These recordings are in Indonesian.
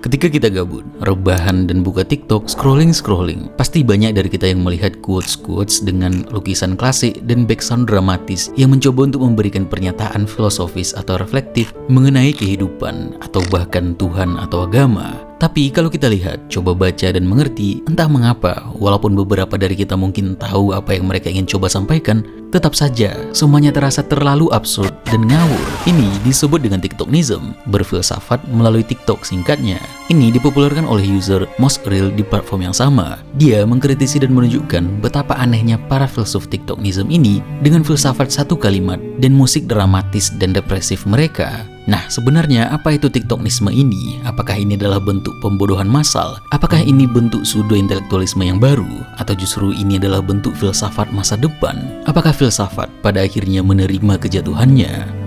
Ketika kita gabut, rebahan dan buka TikTok, scrolling, pasti banyak dari kita yang melihat quotes-quotes dengan lukisan klasik dan background dramatis yang mencoba untuk memberikan pernyataan filosofis atau reflektif mengenai kehidupan atau bahkan Tuhan atau agama. Tapi kalau kita lihat, coba baca dan mengerti, entah mengapa, walaupun beberapa dari kita mungkin tahu apa yang mereka ingin coba sampaikan, tetap saja semuanya terasa terlalu absurd dan ngawur. Ini disebut dengan TikToknism, berfilsafat melalui TikTok singkatnya. Ini dipopulerkan oleh user Mosreal di platform yang sama. Dia mengkritisi dan menunjukkan betapa anehnya para filsuf TikToknism ini dengan filsafat satu kalimat dan musik dramatis dan depresif mereka. Nah, sebenarnya apa itu TikToknisme ini? Apakah ini adalah bentuk pembodohan massal? Apakah ini bentuk pseudo-intelektualisme yang baru? Atau justru ini adalah bentuk filsafat masa depan? Apakah filsafat pada akhirnya menerima kejatuhannya?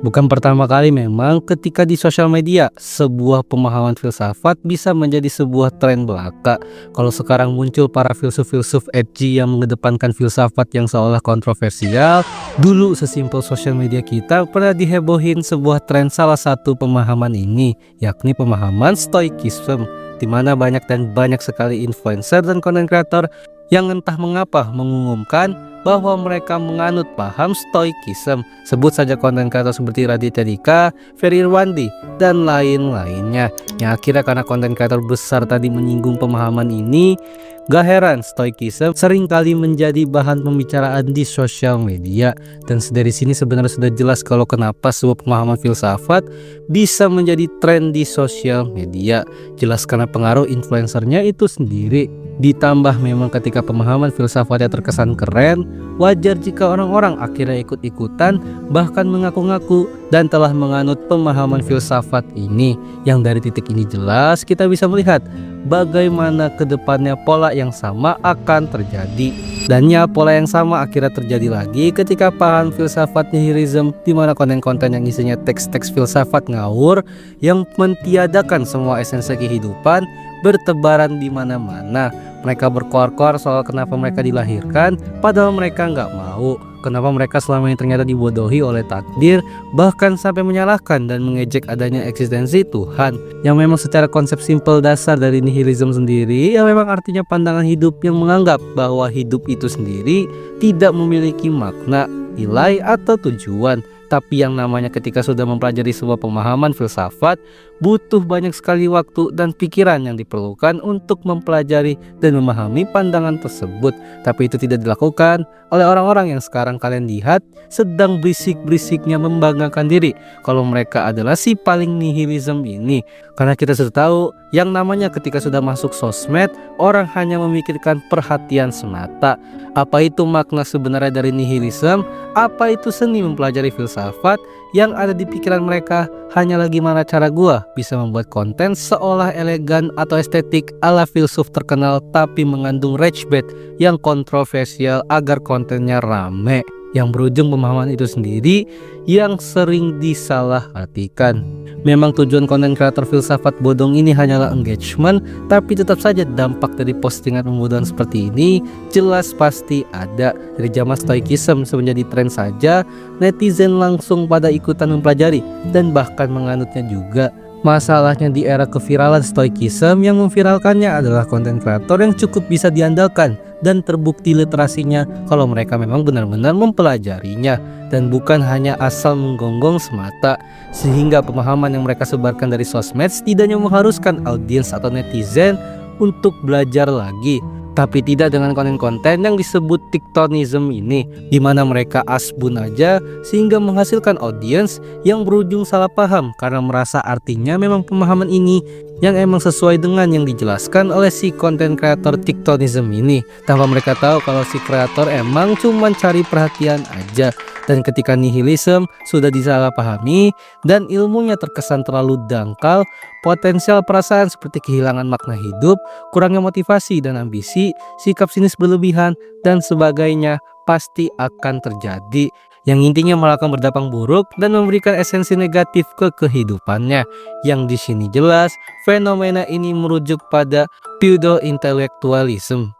Bukan pertama kali memang ketika di sosial media sebuah pemahaman filsafat bisa menjadi sebuah tren belaka. Kalau sekarang muncul para filsuf-filsuf edgy yang mengedepankan filsafat yang seolah kontroversial, dulu sesimpel sosial media kita pernah dihebohin sebuah tren salah satu pemahaman ini, yakni pemahaman Stoicism, di mana banyak sekali influencer dan content creator yang entah mengapa mengumumkan bahwa mereka menganut paham Stoicism. Sebut saja konten kreator seperti Raditya Dika, Ferry Irwandi, dan lain-lainnya. Yang akhirnya karena konten kreator besar tadi menyinggung pemahaman ini, gak heran Stoicism seringkali menjadi bahan pembicaraan di sosial media. Dan dari sini sebenarnya sudah jelas kalau kenapa sebuah pemahaman filsafat bisa menjadi tren di sosial media. Jelas karena pengaruh influencernya itu sendiri. Ditambah memang ketika pemahaman filsafatnya terkesan keren, wajar jika orang-orang akhirnya ikut-ikutan bahkan mengaku-ngaku dan telah menganut pemahaman filsafat ini. Yang dari titik ini jelas kita bisa melihat bagaimana kedepannya pola yang sama akan terjadi. Dan ya, pola yang sama akhirnya terjadi lagi ketika paham filsafat nihilism, di mana konten-konten yang isinya teks-teks filsafat ngawur yang mentiadakan semua esensi kehidupan bertebaran di mana-mana. Mereka berkoar-koar soal kenapa mereka dilahirkan, padahal mereka nggak mau. Kenapa mereka selama ini ternyata dibodohi oleh takdir, bahkan sampai menyalahkan dan mengejek adanya eksistensi Tuhan. Yang memang secara konsep simpel dasar dari nihilism sendiri, yang memang artinya pandangan hidup yang menganggap bahwa hidup itu sendiri tidak memiliki makna, nilai, atau tujuan. Tapi yang namanya ketika sudah mempelajari sebuah pemahaman filsafat, butuh banyak sekali waktu dan pikiran yang diperlukan untuk mempelajari dan memahami pandangan tersebut. Tapi itu tidak dilakukan oleh orang-orang yang sekarang kalian lihat sedang berisik-berisiknya membanggakan diri kalau mereka adalah si paling nihilism ini. Karena kita sudah tahu yang namanya ketika sudah masuk sosmed, orang hanya memikirkan perhatian semata. Apa itu makna sebenarnya dari nihilism? Apa itu seni mempelajari filsafat? Yang ada di pikiran mereka hanyalah gimana cara gua bisa membuat konten seolah elegan atau estetik ala filsuf terkenal tapi mengandung rage-bait yang kontroversial agar kontennya rame. Yang berujung pemahaman itu sendiri yang sering disalahartikan. Memang tujuan konten kreator filsafat bodong ini hanyalah engagement, tapi tetap saja dampak dari postingan pembodohan seperti ini jelas pasti ada. Dari zaman Stoicism menjadi tren saja, netizen langsung pada ikutan mempelajari dan bahkan menganutnya juga. Masalahnya di era keviralan Stoicism, yang memviralkannya adalah konten kreator yang cukup bisa diandalkan dan terbukti literasinya kalau mereka memang benar-benar mempelajarinya dan bukan hanya asal menggonggong semata. Sehingga pemahaman yang mereka sebarkan dari sosmed setidaknya mengharuskan audiens atau netizen untuk belajar lagi. Tapi tidak dengan konten-konten yang disebut TikToknism ini, di mana mereka asbun aja sehingga menghasilkan audiens yang berujung salah paham karena merasa artinya memang pemahaman ini yang emang sesuai dengan yang dijelaskan oleh si konten kreator TikToknism ini, tanpa mereka tahu kalau si kreator emang cuma cari perhatian aja. Dan ketika nihilism sudah disalahpahami dan ilmunya terkesan terlalu dangkal, potensial perasaan seperti kehilangan makna hidup, kurangnya motivasi dan ambisi, sikap sinis berlebihan, dan sebagainya pasti akan terjadi. yang intinya melakukan berdampak buruk dan memberikan esensi negatif ke kehidupannya. Yang di sini jelas, fenomena ini merujuk pada pseudo-intelektualisme.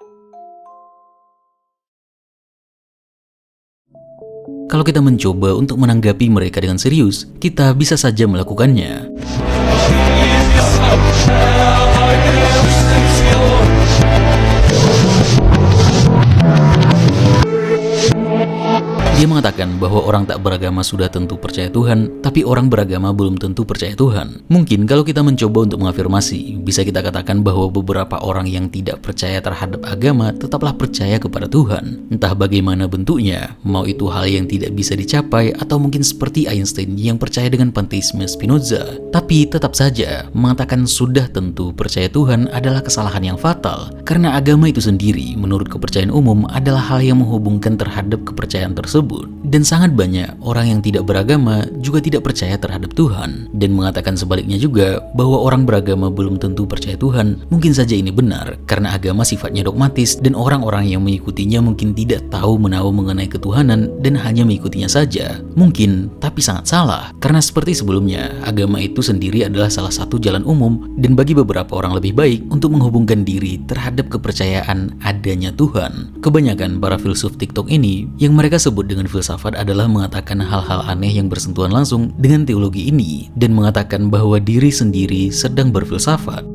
Kalau kita mencoba untuk menanggapi mereka dengan serius, kita bisa saja melakukannya. Dia mengatakan bahwa orang tak beragama sudah tentu percaya Tuhan, tapi orang beragama belum tentu percaya Tuhan. Mungkin kalau kita mencoba untuk mengafirmasi, bisa kita katakan bahwa beberapa orang yang tidak percaya terhadap agama tetaplah percaya kepada Tuhan. Entah bagaimana bentuknya, mau itu hal yang tidak bisa dicapai atau mungkin seperti Einstein yang percaya dengan panteisme Spinoza. Tapi tetap saja, mengatakan sudah tentu percaya Tuhan adalah kesalahan yang fatal, karena agama itu sendiri menurut kepercayaan umum adalah hal yang menghubungkan terhadap kepercayaan tersebut. Dan sangat banyak orang yang tidak beragama juga tidak percaya terhadap Tuhan. Dan mengatakan sebaliknya juga bahwa orang beragama belum tentu percaya Tuhan. Mungkin saja ini benar karena agama sifatnya dogmatis dan orang-orang yang mengikutinya mungkin tidak tahu menahu mengenai ketuhanan dan hanya mengikutinya saja. Mungkin, tapi sangat salah. Karena seperti sebelumnya, agama itu sendiri adalah salah satu jalan umum dan bagi beberapa orang lebih baik untuk menghubungkan diri terhadap kepercayaan adanya Tuhan. Kebanyakan para filsuf TikTok ini yang mereka sebut dengan filsafat adalah mengatakan hal-hal aneh yang bersentuhan langsung dengan teologi ini dan mengatakan bahwa diri sendiri sedang berfilsafat.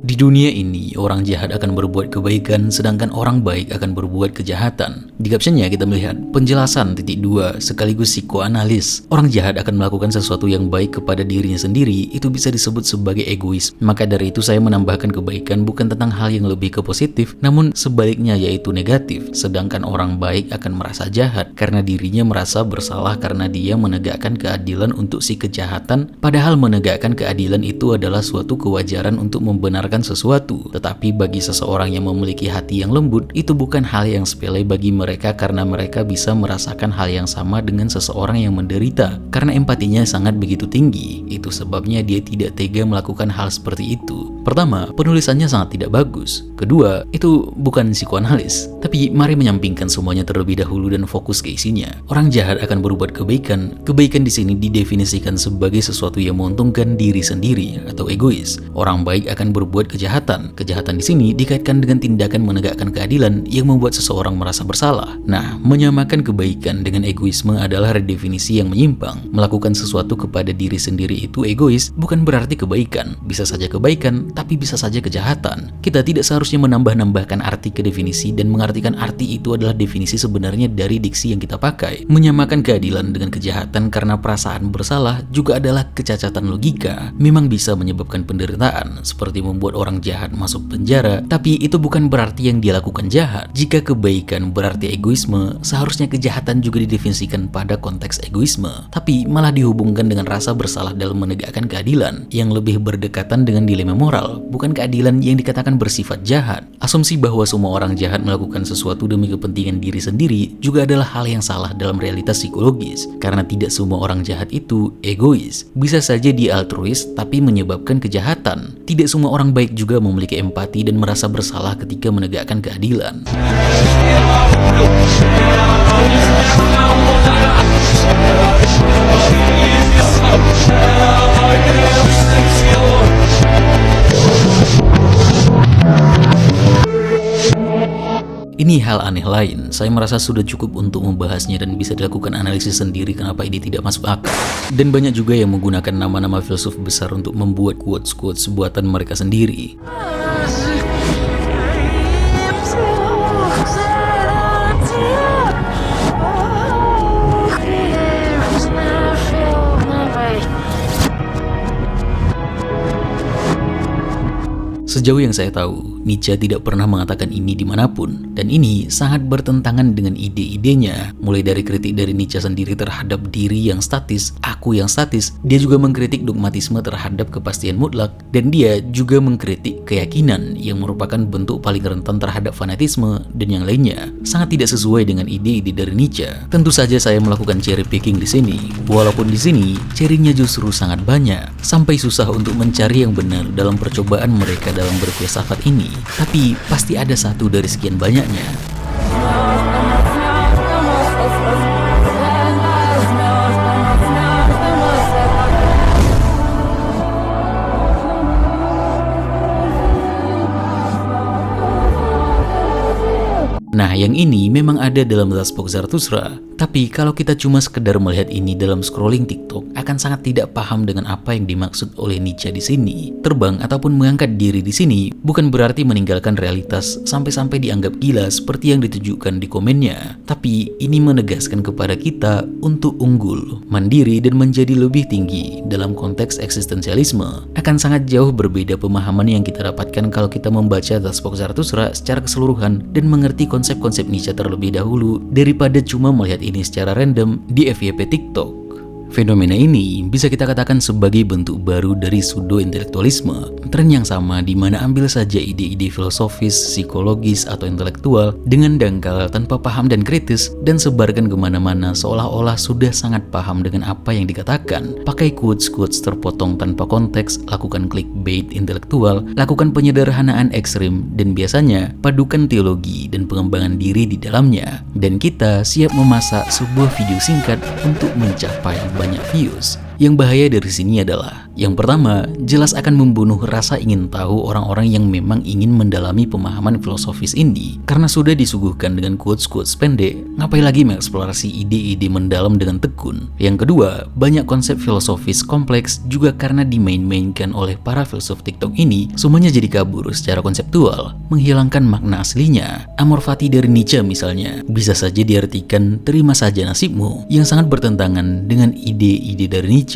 Di dunia ini, orang jahat akan berbuat kebaikan, sedangkan orang baik akan berbuat kejahatan. Di captionnya kita melihat penjelasan titik 2 sekaligus psikoanalis. Orang jahat akan melakukan sesuatu yang baik kepada dirinya sendiri, itu bisa disebut sebagai egois. Maka dari itu saya menambahkan kebaikan bukan tentang hal yang lebih ke positif, namun sebaliknya yaitu negatif. Sedangkan orang baik akan merasa jahat karena dirinya merasa bersalah karena dia menegakkan keadilan untuk si kejahatan, padahal menegakkan keadilan itu adalah suatu kewajaran untuk membenarkan sesuatu. Tetapi bagi seseorang yang memiliki hati yang lembut, itu bukan hal yang sepele bagi mereka karena mereka bisa merasakan hal yang sama dengan seseorang yang menderita. Karena empatinya sangat begitu tinggi, itu sebabnya dia tidak tega melakukan hal seperti itu. Pertama, penulisannya sangat tidak bagus. Kedua, itu bukan psikoanalis. Tapi mari menyampingkan semuanya terlebih dahulu dan fokus ke isinya. Orang jahat akan berbuat kebaikan. Kebaikan di sini didefinisikan sebagai sesuatu yang menguntungkan diri sendiri atau egois. Orang baik akan berbuat kejahatan. Kejahatan di sini dikaitkan dengan tindakan menegakkan keadilan yang membuat seseorang merasa bersalah. Nah, menyamakan kebaikan dengan egoisme adalah redefinisi yang menyimpang. Melakukan sesuatu kepada diri sendiri itu egois bukan berarti kebaikan. Bisa saja kebaikan, tapi bisa saja kejahatan. Kita tidak seharusnya menambah-nambahkan arti ke definisi dan mengartikan arti itu adalah definisi sebenarnya dari diksi yang kita pakai. Menyamakan keadilan dengan kejahatan karena perasaan bersalah juga adalah kecacatan logika. Memang bisa menyebabkan penderitaan, seperti membuat orang jahat masuk penjara, tapi itu bukan berarti yang dia lakukan jahat. Jika kebaikan berarti egoisme, seharusnya kejahatan juga didefinisikan pada konteks egoisme, tapi malah dihubungkan dengan rasa bersalah dalam menegakkan keadilan yang lebih berdekatan dengan dilema moral, bukan keadilan yang dikatakan bersifat jahat. Asumsi bahwa semua orang jahat melakukan sesuatu demi kepentingan diri sendiri juga adalah hal yang salah dalam realitas psikologis, karena tidak semua orang jahat itu egois. Bisa saja dia altruis tapi menyebabkan kejahatan. Tidak semua orang baik juga memiliki empati dan merasa bersalah ketika menegakkan keadilan. Ini hal aneh lain, saya merasa sudah cukup untuk membahasnya dan bisa dilakukan analisis sendiri kenapa ini tidak masuk akal. Dan banyak juga yang menggunakan nama-nama filsuf besar untuk membuat quotes-quotes buatan mereka sendiri. Sejauh yang saya tahu, Nietzsche tidak pernah mengatakan ini dimanapun, dan ini sangat bertentangan dengan ide-idenya. Mulai dari kritik dari Nietzsche sendiri terhadap diri yang statis, aku yang statis, dia juga mengkritik dogmatisme terhadap kepastian mutlak, dan dia juga mengkritik keyakinan yang merupakan bentuk paling rentan terhadap fanatisme dan yang lainnya. Sangat tidak sesuai dengan ide-ide dari Nietzsche. Tentu saja saya melakukan cherry picking di sini, walaupun di sini cherry-nya justru sangat banyak, sampai susah untuk mencari yang benar dalam percobaan mereka dalam berfilsafat ini. Tapi pasti ada satu dari sekian banyaknya. Nah, yang ini memang ada dalam Das Buch Zarathustra. Tapi kalau kita cuma sekedar melihat ini dalam scrolling TikTok, akan sangat tidak paham dengan apa yang dimaksud oleh Nietzsche di sini. Terbang ataupun mengangkat diri di sini bukan berarti meninggalkan realitas sampai-sampai dianggap gila seperti yang ditujukan di komennya. Tapi ini menegaskan kepada kita untuk unggul, mandiri, dan menjadi lebih tinggi dalam konteks eksistensialisme. Akan sangat jauh berbeda pemahaman yang kita dapatkan kalau kita membaca Das Buch Zarathustra secara keseluruhan dan mengerti konsep-konsep Nietzsche terlebih dahulu daripada cuma melihat ini secara random di FYP TikTok. Fenomena ini bisa kita katakan sebagai bentuk baru dari pseudo-intelektualisme, tren yang sama di mana ambil saja ide-ide filosofis, psikologis, atau intelektual dengan dangkal tanpa paham dan kritis dan sebarkan kemana-mana seolah-olah sudah sangat paham dengan apa yang dikatakan. Pakai quotes-quotes terpotong tanpa konteks, lakukan clickbait intelektual, lakukan penyederhanaan ekstrim, dan biasanya padukan teologi dan pengembangan diri di dalamnya. Dan kita siap memasak sebuah video singkat untuk mencapai banyak views. Yang bahaya dari sini adalah, yang pertama, jelas akan membunuh rasa ingin tahu orang-orang yang memang ingin mendalami pemahaman filosofis ini. Karena sudah disuguhkan dengan quotes-quotes pendek, ngapain lagi mengeksplorasi ide-ide mendalam dengan tekun. Yang kedua, banyak konsep filosofis kompleks juga karena dimain-mainkan oleh para filsuf TikTok ini, semuanya jadi kabur secara konseptual, menghilangkan makna aslinya. Amor fati dari Nietzsche misalnya, bisa saja diartikan terima saja nasibmu, yang sangat bertentangan dengan ide-ide dari Nietzsche.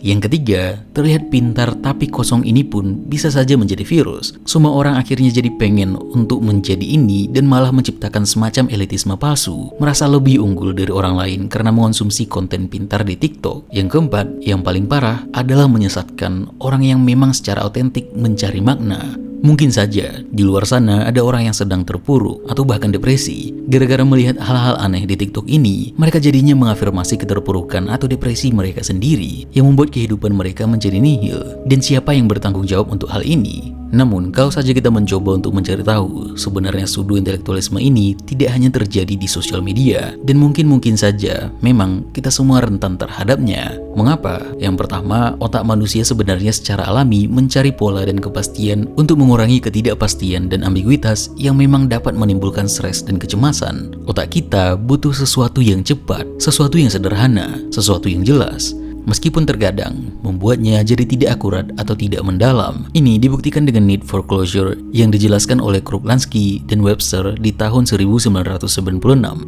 Yang ketiga, terlihat pintar tapi kosong ini pun bisa saja menjadi virus. Semua orang akhirnya jadi pengen untuk menjadi ini dan malah menciptakan semacam elitisme palsu, merasa lebih unggul dari orang lain karena mengonsumsi konten pintar di TikTok. Yang keempat, yang paling parah adalah menyesatkan orang yang memang secara otentik mencari makna. Mungkin saja di luar sana ada orang yang sedang terpuruk atau bahkan depresi. Gara-gara melihat hal-hal aneh di TikTok ini, mereka jadinya mengafirmasi keterpurukan atau depresi mereka sendiri yang membuat kehidupan mereka menjadi nihil. Dan siapa yang bertanggung jawab untuk hal ini? Namun, kalau saja kita mencoba untuk mencari tahu, sebenarnya pseudo-intelektualisme ini tidak hanya terjadi di sosial media, dan mungkin saja memang kita semua rentan terhadapnya. Mengapa? Yang pertama, otak manusia sebenarnya secara alami mencari pola dan kepastian untuk mengurangi ketidakpastian dan ambiguitas yang memang dapat menimbulkan stres dan kecemasan. Otak kita butuh sesuatu yang cepat, sesuatu yang sederhana, sesuatu yang jelas. Meskipun terkadang membuatnya jadi tidak akurat atau tidak mendalam. Ini dibuktikan dengan need for closure yang dijelaskan oleh Kruglansky dan Webster di tahun 1996,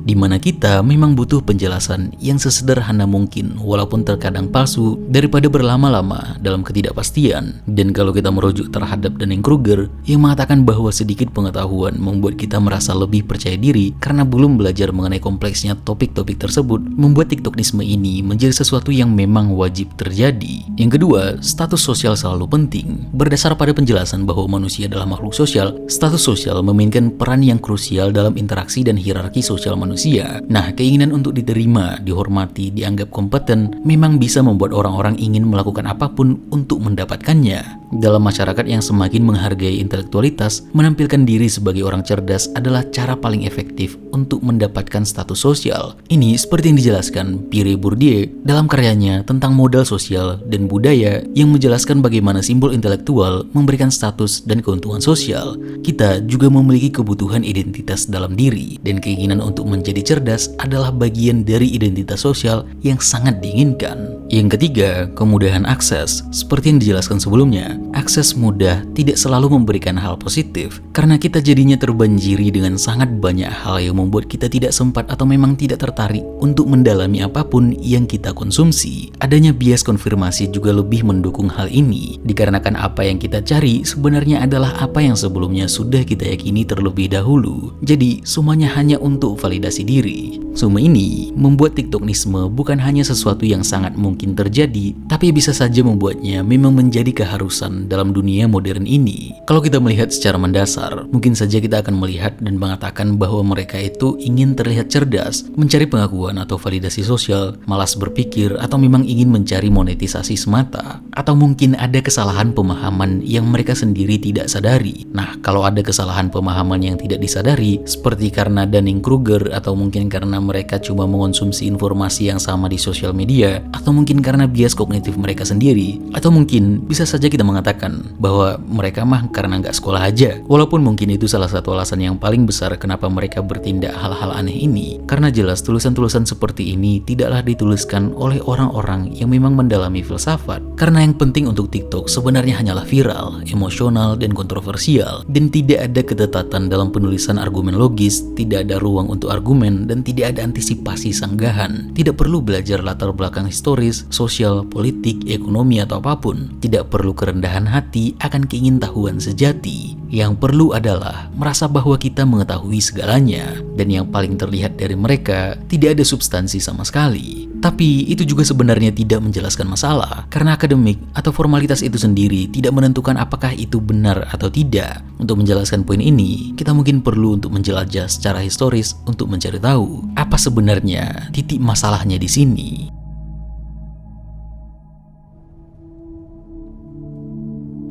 di mana kita memang butuh penjelasan yang sesederhana mungkin walaupun terkadang palsu daripada berlama-lama dalam ketidakpastian. Dan kalau kita merujuk terhadap Dunning-Kruger yang mengatakan bahwa sedikit pengetahuan membuat kita merasa lebih percaya diri karena belum belajar mengenai kompleksnya topik-topik tersebut, membuat TikToknisme ini menjadi sesuatu yang memang wajib terjadi. Yang kedua, status sosial selalu penting. Berdasar pada penjelasan bahwa manusia adalah makhluk sosial, status sosial memainkan peran yang krusial dalam interaksi dan hierarki sosial manusia. Nah, keinginan untuk diterima, dihormati, dianggap kompeten memang bisa membuat orang-orang ingin melakukan apapun untuk mendapatkannya. Dalam masyarakat yang semakin menghargai intelektualitas, menampilkan diri sebagai orang cerdas adalah cara paling efektif untuk mendapatkan status sosial. Ini seperti yang dijelaskan Pierre Bourdieu dalam karyanya tentang modal sosial dan budaya yang menjelaskan bagaimana simbol intelektual memberikan status dan keuntungan sosial. Kita juga memiliki kebutuhan identitas dalam diri, dan keinginan untuk menjadi cerdas adalah bagian dari identitas sosial yang sangat diinginkan. Yang ketiga, kemudahan akses. Seperti yang dijelaskan sebelumnya, akses mudah tidak selalu memberikan hal positif, karena kita jadinya terbanjiri dengan sangat banyak hal yang membuat kita tidak sempat atau memang tidak tertarik untuk mendalami apapun yang kita konsumsi. Adanya bias konfirmasi juga lebih mendukung hal ini, dikarenakan apa yang kita cari sebenarnya adalah apa yang sebelumnya sudah kita yakini terlebih dahulu. Jadi, semuanya hanya untuk validasi diri. Semua ini membuat TikToknisme bukan hanya sesuatu yang sangat mungkin terjadi, tapi bisa saja membuatnya memang menjadi keharusan dalam dunia modern ini. Kalau kita melihat secara mendasar, mungkin saja kita akan melihat dan mengatakan bahwa mereka itu ingin terlihat cerdas, mencari pengakuan atau validasi sosial, malas berpikir, atau memang ingin mencari monetisasi semata. Atau mungkin ada kesalahan pemahaman yang mereka sendiri tidak sadari. Nah, kalau ada kesalahan pemahaman yang tidak disadari, seperti karena Dunning-Kruger, atau mungkin karena mereka cuma mengonsumsi informasi yang sama di sosial media, atau mungkin karena bias kognitif mereka sendiri, atau mungkin bisa saja kita mengatakan bahwa mereka mah karena nggak sekolah aja. Walaupun mungkin itu salah satu alasan yang paling besar kenapa mereka bertindak hal-hal aneh ini, karena jelas tulisan-tulisan seperti ini tidaklah dituliskan oleh orang-orang yang memang mendalami filsafat. Karena yang penting untuk TikTok sebenarnya hanyalah viral, emosional, dan kontroversial, dan tidak ada ketetatan dalam penulisan argumen logis, tidak ada ruang untuk argumen, dan tidak ada antisipasi sanggahan. Tidak perlu belajar latar belakang historis, sosial, politik, ekonomi, atau apapun. Tidak perlu kerendahan hati akan keingintahuan sejati. Yang perlu adalah merasa bahwa kita mengetahui segalanya, dan yang paling terlihat dari mereka tidak ada substansi sama sekali. Tapi itu juga sebenarnya tidak menjelaskan masalah, karena akademik atau formalitas itu sendiri tidak menentukan apakah itu benar atau tidak. Untuk menjelaskan poin ini, kita mungkin perlu untuk menjelajah secara historis untuk mencari tahu apa sebenarnya titik masalahnya di sini.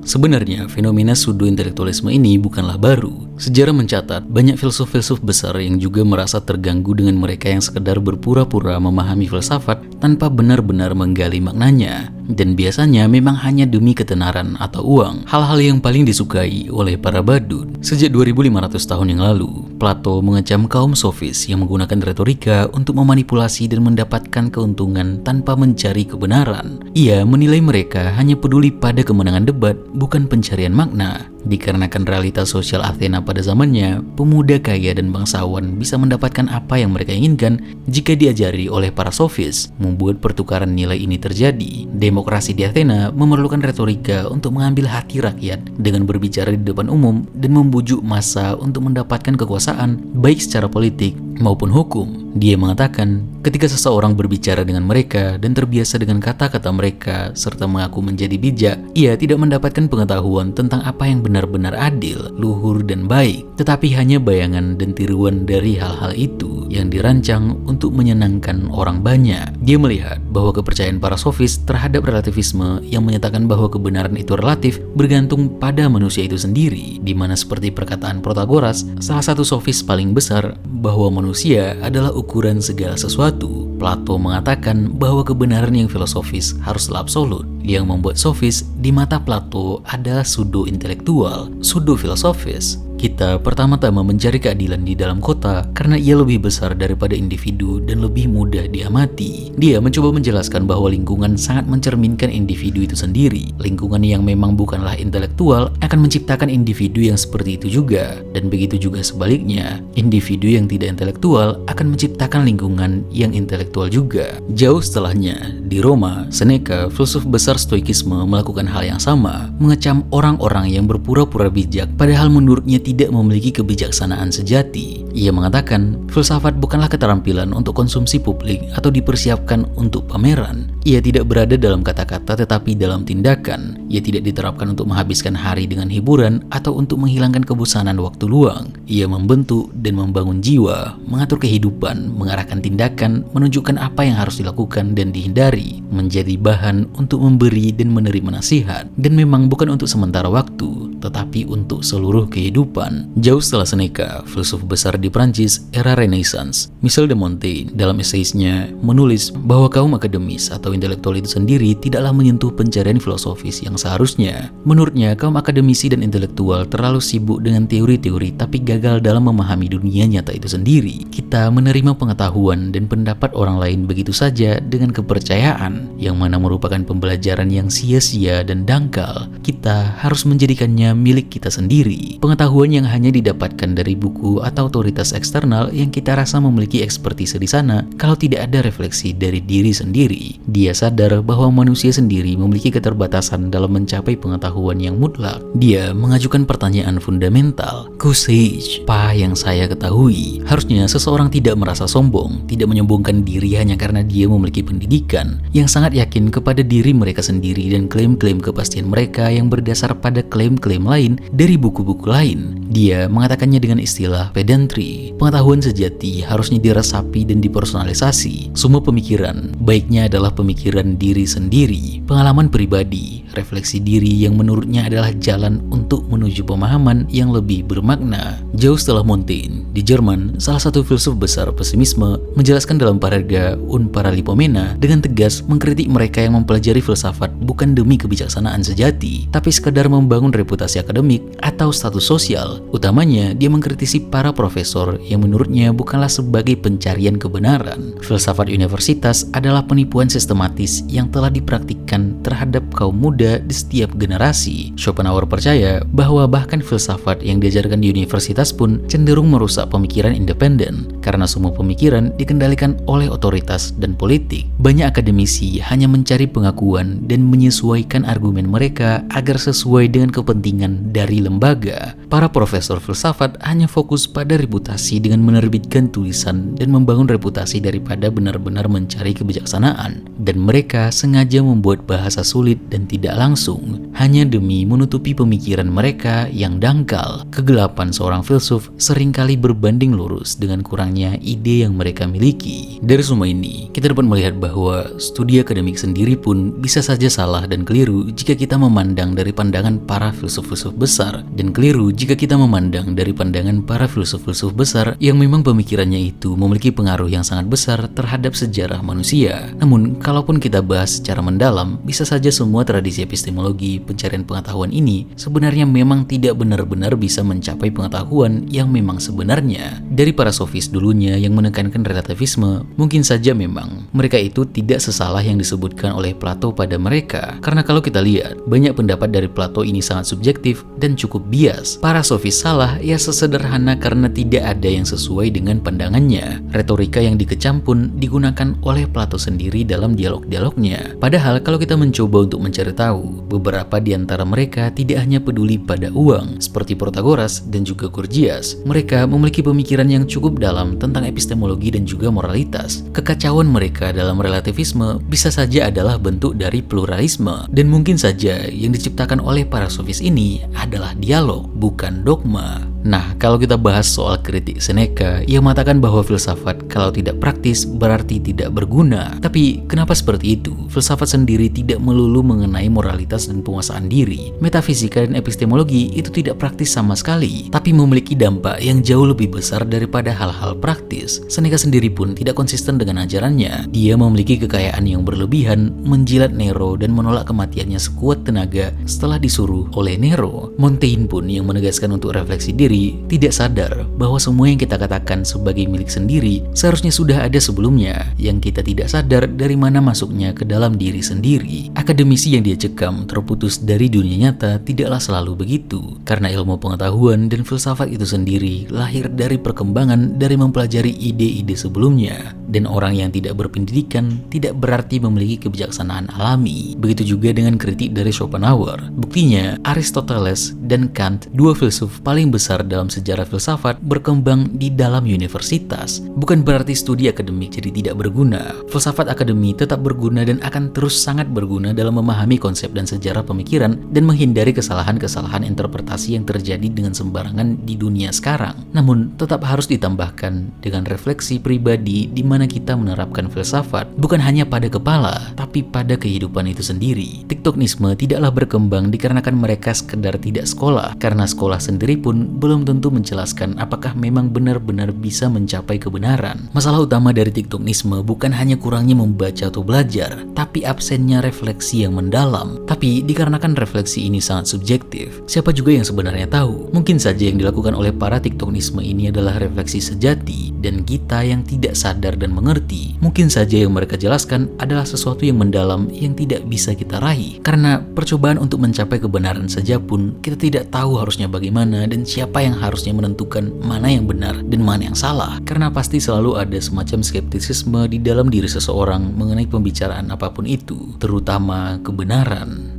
Sebenarnya, fenomena pseudo-intelektualisme ini bukanlah baru. Sejarah mencatat banyak filsuf-filsuf besar yang juga merasa terganggu dengan mereka yang sekedar berpura-pura memahami filsafat tanpa benar-benar menggali maknanya. Dan biasanya memang hanya demi ketenaran atau uang, hal-hal yang paling disukai oleh para badut. Sejak 2500 tahun yang lalu, Plato mengecam kaum sofis yang menggunakan retorika untuk memanipulasi dan mendapatkan keuntungan tanpa mencari kebenaran. Ia menilai mereka hanya peduli pada kemenangan debat, bukan pencarian makna. Dikarenakan realitas sosial Athena pada zamannya, pemuda kaya dan bangsawan bisa mendapatkan apa yang mereka inginkan jika diajari oleh para sofis. Membuat pertukaran nilai ini terjadi. Demokrasi di Athena memerlukan retorika untuk mengambil hati rakyat dengan berbicara di depan umum dan membujuk massa untuk mendapatkan kekuasaan, baik secara politik maupun hukum. Dia mengatakan, ketika seseorang berbicara dengan mereka dan terbiasa dengan kata-kata mereka serta mengaku menjadi bijak, ia tidak mendapatkan pengetahuan tentang apa yang benar-benar adil, luhur, dan baik, tetapi hanya bayangan dan tiruan dari hal-hal itu yang dirancang untuk menyenangkan orang banyak. Dia melihat bahwa kepercayaan para sofis terhadap relativisme yang menyatakan bahwa kebenaran itu relatif bergantung pada manusia itu sendiri, di mana seperti perkataan Protagoras, salah satu sofis paling besar, bahwa manusia adalah ukuran segala sesuatu. Plato mengatakan bahwa kebenaran yang filosofis haruslah absolut. Yang membuat sofis di mata Plato adalah pseudo-intelektual, pseudo-filosofis. Kita pertama-tama mencari keadilan di dalam kota karena ia lebih besar daripada individu dan lebih mudah diamati. Dia mencoba menjelaskan bahwa lingkungan sangat mencerminkan individu itu sendiri. Lingkungan yang memang bukanlah intelektual akan menciptakan individu yang seperti itu juga. Dan begitu juga sebaliknya, individu yang tidak intelektual akan menciptakan lingkungan yang intelektual juga. Jauh setelahnya, di Roma, Seneca, filsuf besar Stoikisme, melakukan hal yang sama, mengecam orang-orang yang berpura-pura bijak padahal menurutnya tidak memiliki kebijaksanaan sejati. Ia mengatakan, filsafat bukanlah keterampilan untuk konsumsi publik atau dipersiapkan untuk pameran. Ia tidak berada dalam kata-kata tetapi dalam tindakan. Ia tidak diterapkan untuk menghabiskan hari dengan hiburan atau untuk menghilangkan kebosanan waktu luang. Ia membentuk dan membangun jiwa, mengatur kehidupan, mengarahkan tindakan, menunjukkan apa yang harus dilakukan dan dihindari, menjadi bahan untuk memberi dan menerima nasihat, dan memang bukan untuk sementara waktu, tetapi untuk seluruh kehidupan. Jauh setelah Seneca, filsuf besar di Prancis era Renaissance, Michel de Montaigne dalam esaisnya menulis bahwa kaum akademis atau intelektual itu sendiri tidaklah menyentuh pencarian filosofis yang seharusnya. Menurutnya, kaum akademisi dan intelektual terlalu sibuk dengan teori-teori tapi gagal dalam memahami dunia nyata itu sendiri. Kita menerima pengetahuan dan pendapat orang lain begitu saja dengan kepercayaan, yang mana merupakan pembelajaran yang sia-sia dan dangkal. Kita harus menjadikannya milik kita sendiri. Pengetahuan yang hanya didapatkan dari buku atau otoritas eksternal yang kita rasa memiliki ekspertise di sana, kalau tidak ada refleksi dari diri sendiri. Dia sadar bahwa manusia sendiri memiliki keterbatasan dalam mencapai pengetahuan yang mutlak. Dia mengajukan pertanyaan fundamental. Kusage, apa yang saya ketahui? Harusnya seseorang tidak merasa sombong, tidak menyombongkan diri hanya karena dia memiliki pendidikan, yang sangat yakin kepada diri mereka sendiri dan klaim-klaim kepastian mereka yang berdasar pada klaim-klaim lain dari buku-buku lain. Dia mengatakannya dengan istilah pedantry. Pengetahuan sejati harusnya diresapi dan dipersonalisasi. Semua pemikiran, baiknya adalah pemikiran diri sendiri, pengalaman pribadi, refleksi diri yang menurutnya adalah jalan untuk menuju pemahaman yang lebih bermakna. Jauh setelah Montaigne, di Jerman, salah satu filsuf besar pesimisme menjelaskan dalam paraga Un Paralipomena dengan tegas mengkritik mereka yang mempelajari filsafat bukan demi kebijaksanaan sejati, tapi sekadar membangun reputasi akademik atau status sosial. Utamanya, dia mengkritisi para profesor yang menurutnya bukanlah sebagai pencarian kebenaran. Filsafat universitas adalah penipuan sistematis yang telah dipraktikkan terhadap kaum muda di setiap generasi. Schopenhauer percaya bahwa bahkan filsafat yang diajarkan di universitas pun cenderung merusak pemikiran independen, karena semua pemikiran dikendalikan oleh otoritas dan politik. Banyak akademisi hanya mencari pengakuan dan menyesuaikan argumen mereka agar sesuai dengan kepentingan dari lembaga. Para profesor filsafat hanya fokus pada reputasi dengan menerbitkan tulisan dan membangun reputasi daripada benar-benar mencari kebijaksanaan. Dan mereka sengaja membuat bahasa sulit dan tidak langsung, hanya demi menutupi pemikiran mereka yang dangkal. Kegelapan seorang filsuf seringkali berbanding lurus dengan kurangnya ide yang mereka miliki. Dari semua ini, kita dapat melihat bahwa studi akademik sendiri pun bisa saja salah dan keliru jika kita memandang dari pandangan para filsuf-filsuf besar, dan keliru jika kita memandang dari pandangan para filsuf-filsuf besar yang memang pemikirannya itu memiliki pengaruh yang sangat besar terhadap sejarah manusia. Namun, kalaupun kita bahas secara mendalam, bisa saja semua tradisi epistemologi pencarian pengetahuan ini sebenarnya memang tidak benar-benar bisa mencapai pengetahuan yang memang sebenarnya. Dari para sofis dulunya yang menekankan relativisme, mungkin saja memang mereka itu tidak sesalah yang disebutkan oleh Plato pada mereka. Karena kalau kita lihat, banyak pendapat dari Plato ini sangat subjektif dan cukup bias. Para sofis salah ya sesederhana karena tidak ada yang sesuai dengan pandangannya. Retorika yang dikecam pun digunakan oleh Plato sendiri dalam dialog-dialognya. Padahal kalau kita mencoba untuk mencari tahu, beberapa di antara mereka tidak hanya peduli pada uang, seperti Protagoras dan juga Gorgias. Mereka memiliki pemikiran yang cukup dalam tentang epistemologi dan juga moralitas. Kekacauan mereka dalam relativisme bisa saja adalah bentuk dari pluralisme, dan mungkin saja yang diciptakan oleh para sofis ini adalah dialog, bukan dogma. Nah, kalau kita bahas soal kritik Seneca, ia mengatakan bahwa filsafat kalau tidak praktis berarti tidak berguna. Tapi kenapa seperti itu? Filsafat sendiri tidak melulu mengenai moralitas dan penguasaan diri. Metafisika dan epistemologi itu tidak praktis sama sekali, tapi memiliki dampak yang jauh lebih besar daripada hal-hal praktis. Seneca sendiri pun tidak konsisten dengan ajarannya. Dia memiliki kekayaan yang berlebihan, menjilat Nero dan menolak kematiannya sekuat tenaga setelah disuruh oleh Nero. Montaigne pun yang menegaskan untuk refleksi diri tidak sadar bahwa semua yang kita katakan sebagai milik sendiri seharusnya sudah ada sebelumnya, yang kita tidak sadar dari mana masuknya ke dalam diri sendiri. Akademisi yang dia cekam terputus dari dunia nyata tidaklah selalu begitu, karena ilmu pengetahuan dan filsafat itu sendiri lahir dari perkembangan dari mempelajari ide-ide sebelumnya. Dan orang yang tidak berpendidikan tidak berarti memiliki kebijaksanaan alami. Begitu juga dengan kritik dari Schopenhauer. Buktinya, Aristoteles dan Kant, dua filsuf paling besar dalam sejarah filsafat, berkembang di dalam universitas. Bukan berarti studi akademik jadi tidak berguna. Filsafat akademi tetap berguna dan akan terus sangat berguna dalam memahami konsep dan sejarah pemikiran dan menghindari kesalahan-kesalahan interpretasi yang terjadi dengan sembarangan di dunia sekarang. Namun, tetap harus ditambahkan dengan refleksi pribadi di mana kita menerapkan filsafat bukan hanya pada kepala, tapi pada kehidupan itu sendiri. TikToknisme tidaklah berkembang dikarenakan mereka sekedar tidak sekolah, karena sekolah sendiri pun belum tentu menjelaskan apakah memang benar-benar bisa mencapai kebenaran. Masalah utama dari TikToknisme bukan hanya kurangnya membaca atau belajar, tapi absennya refleksi yang mendalam. Tapi dikarenakan refleksi ini sangat subjektif, siapa juga yang sebenarnya tahu? Mungkin saja yang dilakukan oleh para TikToknisme ini adalah refleksi sejati, dan kita yang tidak sadar dan mengerti, mungkin saja yang mereka jelaskan adalah sesuatu yang mendalam yang tidak bisa kita raih. Karena percobaan untuk mencapai kebenaran saja pun kita tidak tahu harusnya bagaimana dan siapa yang harusnya menentukan mana yang benar dan mana yang salah. Karena pasti selalu ada semacam skeptisisme di dalam diri seseorang mengenai pembicaraan apapun itu, terutama kebenaran.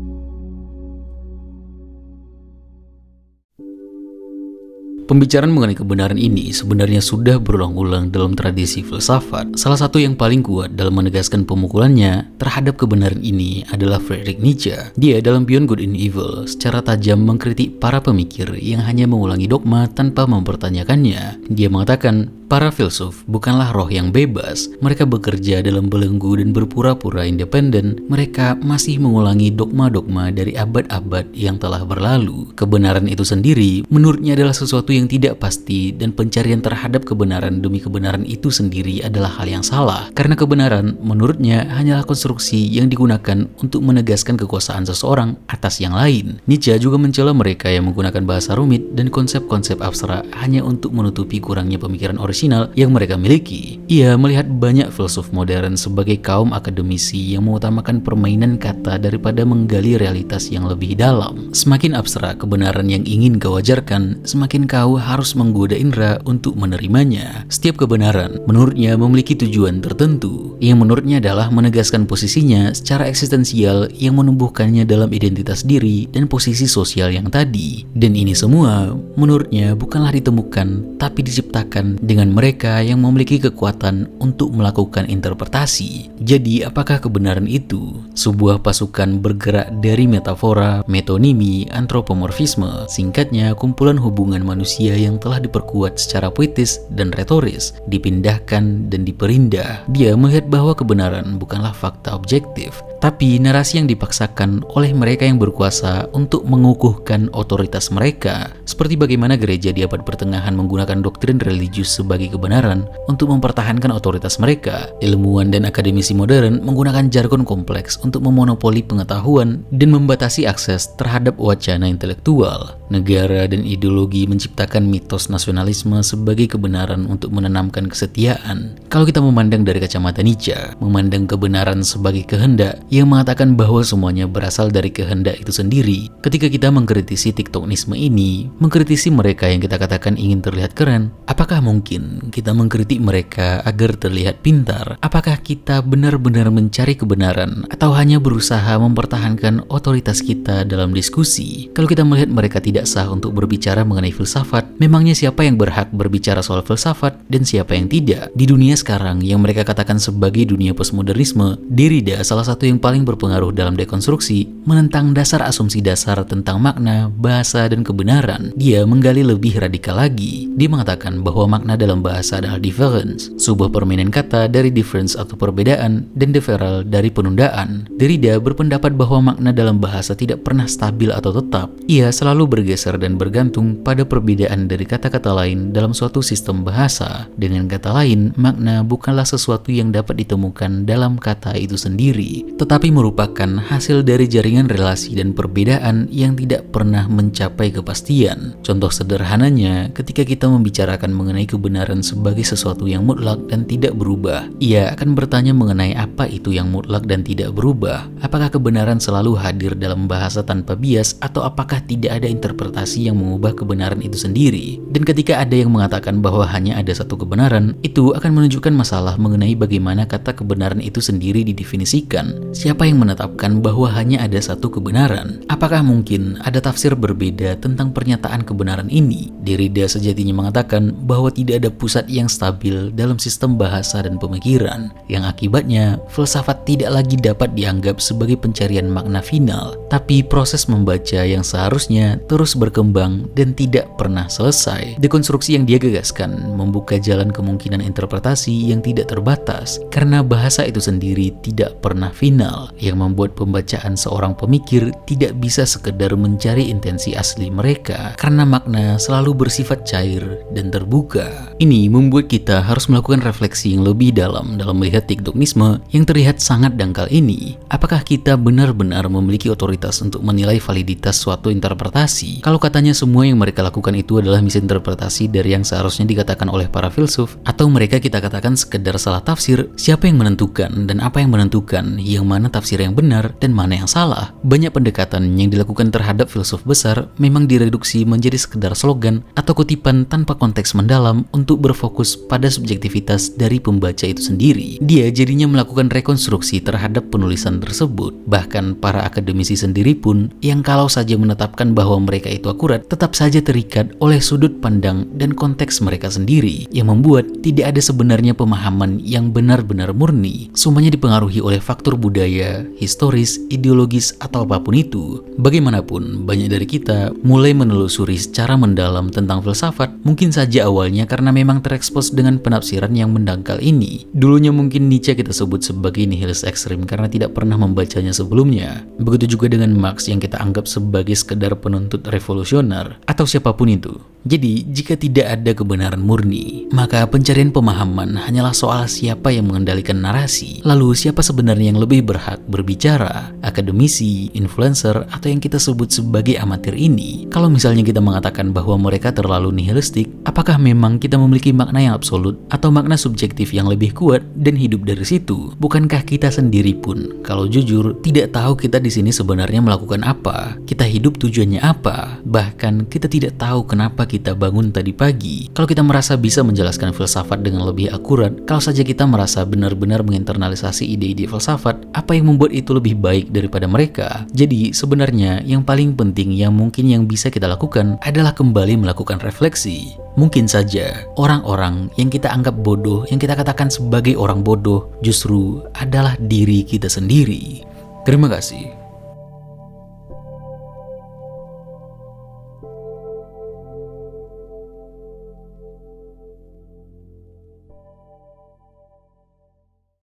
Pembicaraan mengenai kebenaran ini sebenarnya sudah berulang-ulang dalam tradisi filsafat. Salah satu yang paling kuat dalam menegaskan pemukulannya terhadap kebenaran ini adalah Friedrich Nietzsche. Dia dalam Beyond Good and Evil secara tajam mengkritik para pemikir yang hanya mengulangi dogma tanpa mempertanyakannya. Dia mengatakan, para filsuf bukanlah roh yang bebas. Mereka bekerja dalam belenggu dan berpura-pura independen. Mereka masih mengulangi dogma-dogma dari abad-abad yang telah berlalu. Kebenaran itu sendiri menurutnya adalah sesuatu yang tidak pasti, dan pencarian terhadap kebenaran demi kebenaran itu sendiri adalah hal yang salah. Karena kebenaran menurutnya hanyalah konstruksi yang digunakan untuk menegaskan kekuasaan seseorang atas yang lain. Nietzsche juga mencela mereka yang menggunakan bahasa rumit dan konsep-konsep abstrak hanya untuk menutupi kurangnya pemikiran orisinal yang mereka miliki. Ia melihat banyak filsuf modern sebagai kaum akademisi yang mengutamakan permainan kata daripada menggali realitas yang lebih dalam. Semakin abstrak kebenaran yang ingin kau ajarkan, semakin kau harus menggoda indera untuk menerimanya. Setiap kebenaran menurutnya memiliki tujuan tertentu, yang menurutnya adalah menegaskan posisinya secara eksistensial yang menumbuhkannya dalam identitas diri dan posisi sosial yang tadi. Dan ini semua menurutnya bukanlah ditemukan, tapi diciptakan dengan mereka yang memiliki kekuatan untuk melakukan interpretasi. Jadi, apakah kebenaran itu sebuah pasukan bergerak dari metafora, metonimi, antropomorfisme, singkatnya kumpulan hubungan manusia yang telah diperkuat secara puitis dan retoris, dipindahkan dan diperindah? Dia melihat bahwa kebenaran bukanlah fakta objektif, tapi narasi yang dipaksakan oleh mereka yang berkuasa untuk mengukuhkan otoritas mereka. Seperti bagaimana gereja di abad pertengahan menggunakan doktrin religius sebagai kebenaran untuk mempertahankan otoritas mereka. Ilmuwan dan akademisi modern menggunakan jargon kompleks untuk memonopoli pengetahuan dan membatasi akses terhadap wacana intelektual. Negara dan ideologi menciptakan mitos nasionalisme sebagai kebenaran untuk menanamkan kesetiaan. Kalau kita memandang dari kacamata Nietzsche, memandang kebenaran sebagai kehendak yang mengatakan bahwa semuanya berasal dari kehendak itu sendiri. Ketika kita mengkritisi TikToknisme ini, mengkritisi mereka yang kita katakan ingin terlihat keren, apakah mungkin kita mengkritik mereka agar terlihat pintar? Apakah kita benar-benar mencari kebenaran atau hanya berusaha mempertahankan otoritas kita dalam diskusi? Kalau kita melihat mereka tidak sah untuk berbicara mengenai filsafat, memangnya siapa yang berhak berbicara soal filsafat dan siapa yang tidak? Di dunia sekarang yang mereka katakan sebagai dunia postmodernisme, Derrida, salah satu yang paling berpengaruh dalam dekonstruksi, menentang dasar asumsi dasar tentang makna, bahasa, dan kebenaran. Dia menggali lebih radikal lagi. Dia mengatakan bahwa makna dalam bahasa adalah difference, sebuah permainan kata dari difference atau perbedaan dan deferral dari penundaan. Derrida berpendapat bahwa makna dalam bahasa tidak pernah stabil atau tetap. Ia selalu bergeser dan bergantung pada perbedaan dari kata-kata lain dalam suatu sistem bahasa. Dengan kata lain, makna bukanlah sesuatu yang dapat ditemukan dalam kata itu sendiri, tetapi merupakan hasil dari jaringan relasi dan perbedaan yang tidak pernah mencapai kepastian. Contoh sederhananya, ketika kita membicarakan mengenai kebenaran sebagai sesuatu yang mutlak dan tidak berubah, ia akan bertanya mengenai apa itu yang mutlak dan tidak berubah. Apakah kebenaran selalu hadir dalam bahasa tanpa bias, atau apakah tidak ada interpretasi yang mengubah kebenaran itu sendiri? Dan ketika ada yang mengatakan bahwa hanya ada satu kebenaran, itu akan menunjukkan masalah mengenai bagaimana kata kebenaran itu sendiri didefinisikan. Siapa yang menetapkan bahwa hanya ada satu kebenaran? Apakah mungkin ada tafsir berbeda tentang pernyataan kebenaran ini? Derrida sejatinya mengatakan bahwa tidak ada pusat yang stabil dalam sistem bahasa dan pemikiran, yang akibatnya filsafat tidak lagi dapat dianggap sebagai pencarian makna final, tapi proses membaca yang seharusnya terus berkembang dan tidak pernah selesai. selesai. Dekonstruksi yang dia gagaskan membuka jalan kemungkinan interpretasi yang tidak terbatas, karena bahasa itu sendiri tidak pernah final, yang membuat pembacaan seorang pemikir tidak bisa sekedar mencari intensi asli mereka, karena makna selalu bersifat cair dan terbuka. Ini membuat kita harus melakukan refleksi yang lebih dalam melihat TikToknisme yang terlihat sangat dangkal ini. Apakah kita benar-benar memiliki otoritas untuk menilai validitas suatu interpretasi? Kalau katanya semua yang mereka lakukan itu adalah misinterpretasi dari yang seharusnya dikatakan oleh para filsuf, atau mereka kita katakan sekedar salah tafsir, siapa yang menentukan dan apa yang menentukan yang mana tafsir yang benar dan mana yang salah? Banyak pendekatan yang dilakukan terhadap filsuf besar memang direduksi menjadi sekedar slogan atau kutipan tanpa konteks mendalam untuk berfokus pada subjektivitas dari pembaca itu sendiri. Dia jadinya melakukan rekonstruksi terhadap penulisan tersebut. Bahkan para akademisi sendiri pun yang kalau saja menetapkan bahwa mereka itu akurat, tetap saja terikat oleh sudut pandang dan konteks mereka sendiri, yang membuat tidak ada sebenarnya pemahaman yang benar-benar murni. Semuanya dipengaruhi oleh faktor budaya, historis, ideologis, atau apapun itu. Bagaimanapun, banyak dari kita mulai menelusuri secara mendalam tentang filsafat, mungkin saja awalnya karena memang terekspos dengan penafsiran yang mendangkal ini. Dulunya mungkin Nietzsche kita sebut sebagai nihilis ekstrim karena tidak pernah membacanya sebelumnya. Begitu juga dengan Marx yang kita anggap sebagai sekedar penuntut revolusioner, atau siapapun itu. Jadi, jika tidak ada kebenaran murni, maka pencarian pemahaman hanyalah soal siapa yang mengendalikan narasi. Lalu, siapa sebenarnya yang lebih berhak berbicara? Akademisi, influencer, atau yang kita sebut sebagai amatir ini? Kalau misalnya kita mengatakan bahwa mereka terlalu nihilistik, apakah memang kita memiliki makna yang absolut atau makna subjektif yang lebih kuat dan hidup dari situ? Bukankah kita sendiri pun, kalau jujur, tidak tahu kita di sini sebenarnya melakukan apa? Kita hidup tujuannya apa? Bahkan kita tidak tahu kenapa kita bangun tadi pagi. Kalau kita merasa bisa menjelaskan filsafat dengan lebih akurat, kalau saja kita merasa benar-benar menginternalisasi ide-ide filsafat, apa yang membuat itu lebih baik daripada mereka? Jadi sebenarnya yang paling penting yang mungkin yang bisa kita lakukan adalah kembali melakukan refleksi. Mungkin saja orang-orang yang kita anggap bodoh, yang kita katakan sebagai orang bodoh, justru adalah diri kita sendiri. Terima kasih.